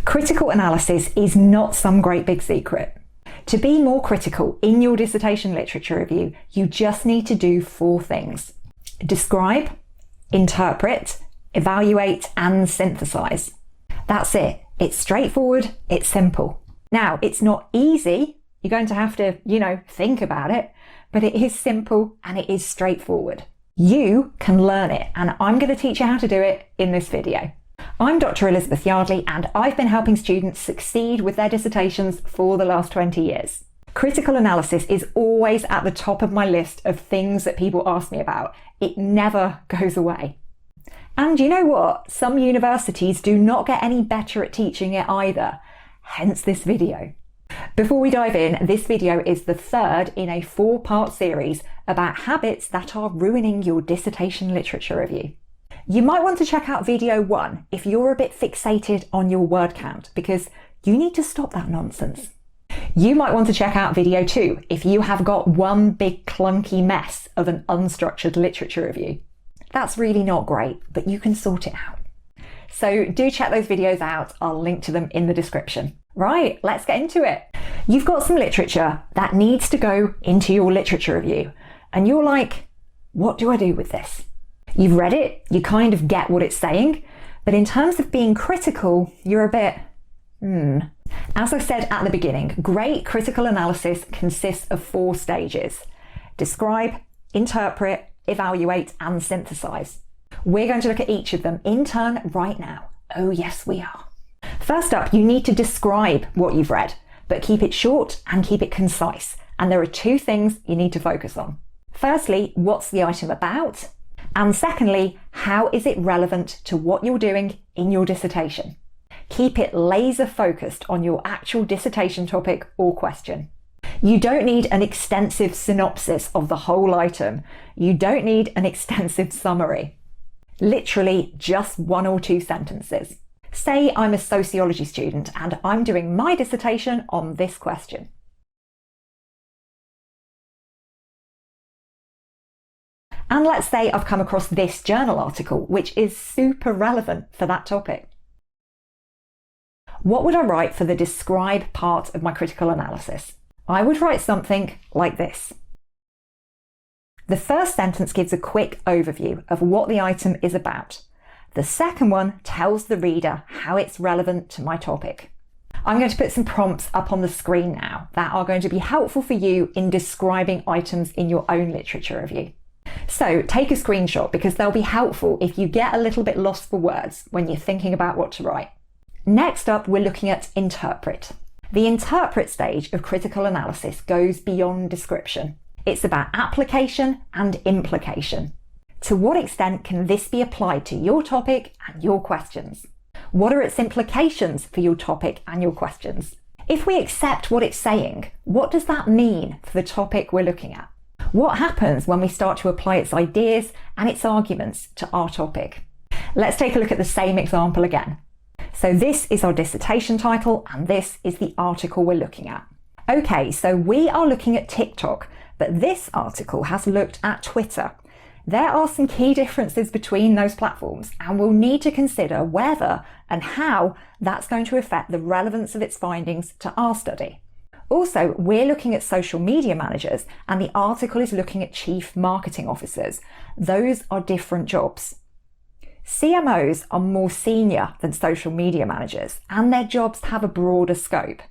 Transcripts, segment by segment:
Critical analysis is not some great big secret. To be more critical in your dissertation literature review, you just need to do 4 things. Describe, interpret, evaluate, and synthesize. That's it. It's straightforward, it's simple. Now, it's not easy. You're going to have to, think about it, but it is simple and it is straightforward. You can learn it, and I'm going to teach you how to do it in this video. I'm Dr. Elizabeth Yardley, and I've been helping students succeed with their dissertations for the last 20 years. Critical analysis is always at the top of my list of things that people ask me about. It never goes away. And you know what? Some universities do not get any better at teaching it either, hence this video. Before we dive in, this video is the 3rd in a 4-part series about habits that are ruining your dissertation literature review. You might want to check out video 1 if you're a bit fixated on your word count, because you need to stop that nonsense. You might want to check out video 2 if you have got one big clunky mess of an unstructured literature review. That's really not great, but you can sort it out. So do check those videos out. I'll link to them in the description. Right, let's get into it. You've got some literature that needs to go into your literature review, and you're like, what do I do with this? You've read it, you kind of get what it's saying, but in terms of being critical, you're a bit, As I said at the beginning, great critical analysis consists of 4 stages: describe, interpret, evaluate, and synthesize. We're going to look at each of them in turn right now. Oh yes, we are. First up, you need to describe what you've read, but keep it short and keep it concise. And there are 2 things you need to focus on. Firstly, what's the item about? And secondly, how is it relevant to what you're doing in your dissertation? Keep it laser focused on your actual dissertation topic or question. You don't need an extensive synopsis of the whole item. You don't need an extensive summary. Literally just 1 or 2 sentences. Say I'm a sociology student and I'm doing my dissertation on this question. And let's say I've come across this journal article, which is super relevant for that topic. What would I write for the describe part of my critical analysis? I would write something like this. The first sentence gives a quick overview of what the item is about. The second one tells the reader how it's relevant to my topic. I'm going to put some prompts up on the screen now that are going to be helpful for you in describing items in your own literature review. So take a screenshot, because they'll be helpful if you get a little bit lost for words when you're thinking about what to write. Next up, we're looking at interpret. The interpret stage of critical analysis goes beyond description. It's about application and implication. To what extent can this be applied to your topic and your questions? What are its implications for your topic and your questions? If we accept what it's saying, what does that mean for the topic we're looking at? What happens when we start to apply its ideas and its arguments to our topic? Let's take a look at the same example again. So this is our dissertation title, and this is the article we're looking at. Okay, so we are looking at TikTok, but this article has looked at Twitter. There are some key differences between those platforms, and we'll need to consider whether and how that's going to affect the relevance of its findings to our study. Also, we're looking at social media managers, and the article is looking at chief marketing officers. Those are different jobs. CMOs are more senior than social media managers, and their jobs have a broader scope.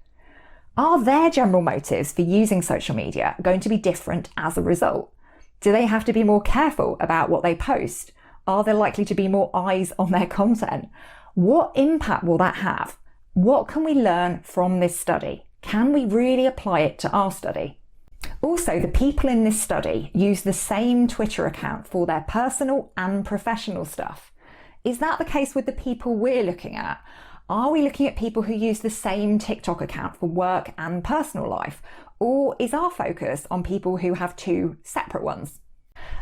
Are their general motives for using social media going to be different as a result? Do they have to be more careful about what they post? Are there likely to be more eyes on their content? What impact will that have? What can we learn from this study? Can we really apply it to our study? Also, the people in this study use the same Twitter account for their personal and professional stuff. Is that the case with the people we're looking at? Are we looking at people who use the same TikTok account for work and personal life? Or is our focus on people who have 2 separate ones?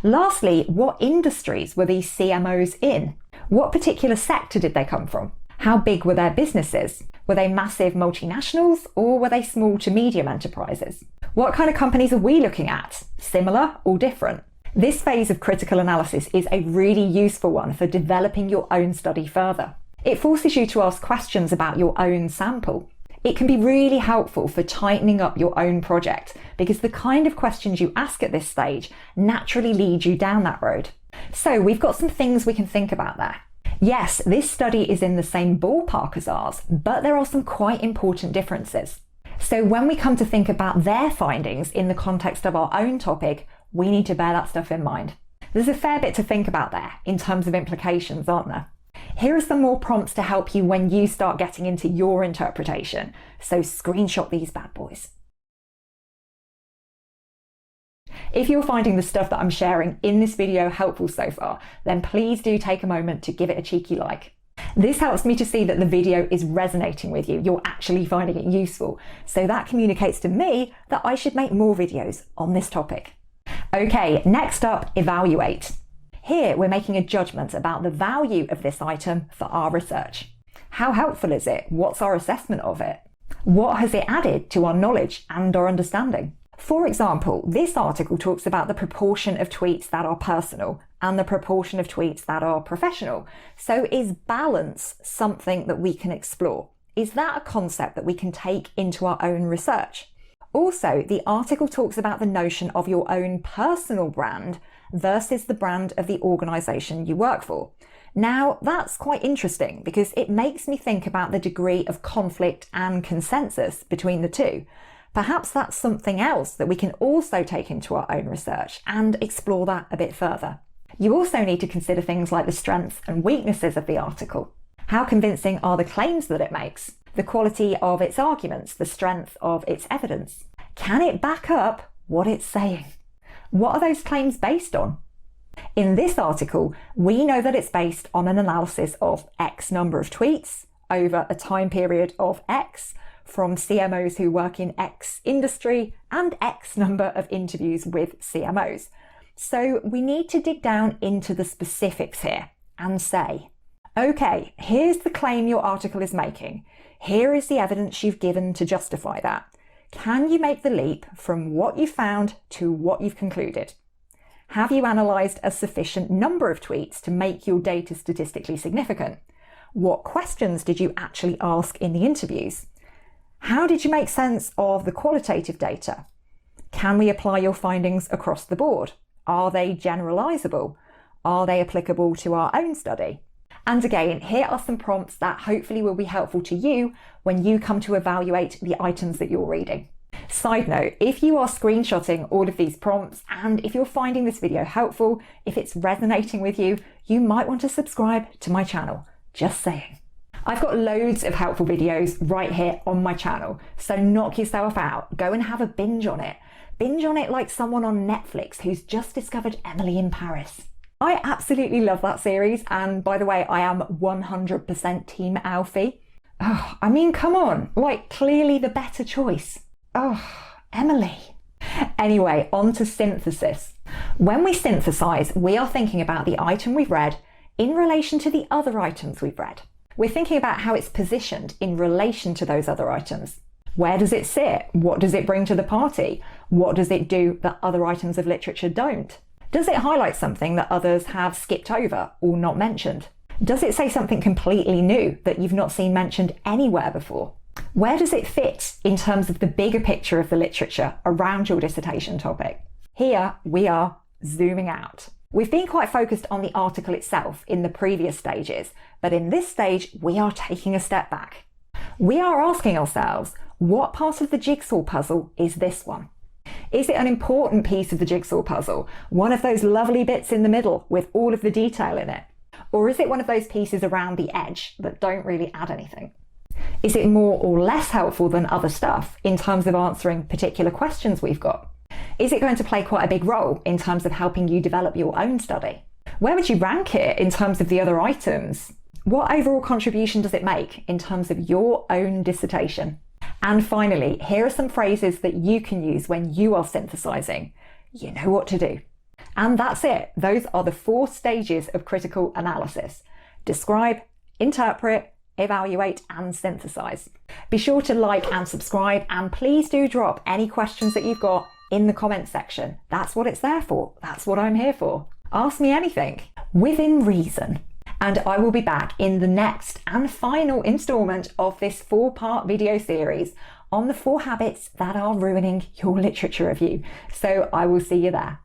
Lastly, what industries were these CMOs in? What particular sector did they come from? How big were their businesses? Were they massive multinationals, or were they small to medium enterprises? What kind of companies are we looking at? Similar or different? This phase of critical analysis is a really useful one for developing your own study further. It forces you to ask questions about your own sample. It can be really helpful for tightening up your own project because the kind of questions you ask at this stage naturally lead you down that road. So we've got some things we can think about there. Yes, this study is in the same ballpark as ours, but there are some quite important differences. So when we come to think about their findings in the context of our own topic, we need to bear that stuff in mind. There's a fair bit to think about there in terms of implications, aren't there? Here are some more prompts to help you when you start getting into your interpretation. So screenshot these bad boys. If you're finding the stuff that I'm sharing in this video helpful so far, then please do take a moment to give it a cheeky like. This helps me to see that the video is resonating with you. You're actually finding it useful. So that communicates to me that I should make more videos on this topic. Okay, next up, evaluate. Here we're making a judgment about the value of this item for our research. How helpful is it? What's our assessment of it? What has it added to our knowledge and our understanding? For example, this article talks about the proportion of tweets that are personal and the proportion of tweets that are professional. So is balance something that we can explore? Is that a concept that we can take into our own research? Also, the article talks about the notion of your own personal brand versus the brand of the organisation you work for. Now, that's quite interesting because it makes me think about the degree of conflict and consensus between the two. Perhaps that's something else that we can also take into our own research and explore that a bit further. You also need to consider things like the strengths and weaknesses of the article. How convincing are the claims that it makes? The quality of its arguments, the strength of its evidence. Can it back up what it's saying? What are those claims based on? In this article, we know that it's based on an analysis of X number of tweets over a time period of X from CMOs who work in X industry and X number of interviews with CMOs. So we need to dig down into the specifics here and say, okay, here's the claim your article is making. Here is the evidence you've given to justify that. Can you make the leap from what you found to what you've concluded? Have you analysed a sufficient number of tweets to make your data statistically significant? What questions did you actually ask in the interviews? How did you make sense of the qualitative data? Can we apply your findings across the board? Are they generalisable? Are they applicable to our own study? And again, here are some prompts that hopefully will be helpful to you when you come to evaluate the items that you're reading. Side note, if you are screenshotting all of these prompts and if you're finding this video helpful, if it's resonating with you, you might want to subscribe to my channel. Just saying. I've got loads of helpful videos right here on my channel, so knock yourself out. Go and have a binge on it. Binge on it like someone on Netflix who's just discovered Emily in Paris. I absolutely love that series, and by the way, I am 100% Team Alfie. Oh, I mean, come on, like clearly the better choice. Oh, Emily. Anyway, on to synthesis. When we synthesize, we are thinking about the item we've read in relation to the other items we've read. We're thinking about how it's positioned in relation to those other items. Where does it sit? What does it bring to the party? What does it do that other items of literature don't? Does it highlight something that others have skipped over or not mentioned? Does it say something completely new that you've not seen mentioned anywhere before? Where does it fit in terms of the bigger picture of the literature around your dissertation topic? Here we are zooming out. We've been quite focused on the article itself in the previous stages, but in this stage we are taking a step back. We are asking ourselves, what part of the jigsaw puzzle is this one? Is it an important piece of the jigsaw puzzle, one of those lovely bits in the middle with all of the detail in it? Or is it one of those pieces around the edge that don't really add anything? Is it more or less helpful than other stuff in terms of answering particular questions we've got? Is it going to play quite a big role in terms of helping you develop your own study? Where would you rank it in terms of the other items? What overall contribution does it make in terms of your own dissertation? And finally, here are some phrases that you can use when you are synthesizing. You know what to do. And that's it. Those are the 4 stages of critical analysis. Describe, interpret, evaluate, and synthesize. Be sure to like and subscribe, and please do drop any questions that you've got in the comments section. That's what it's there for. That's what I'm here for. Ask me anything, within reason. And I will be back in the next and final instalment of this 4-part video series on the 4 habits that are ruining your literature review. So I will see you there.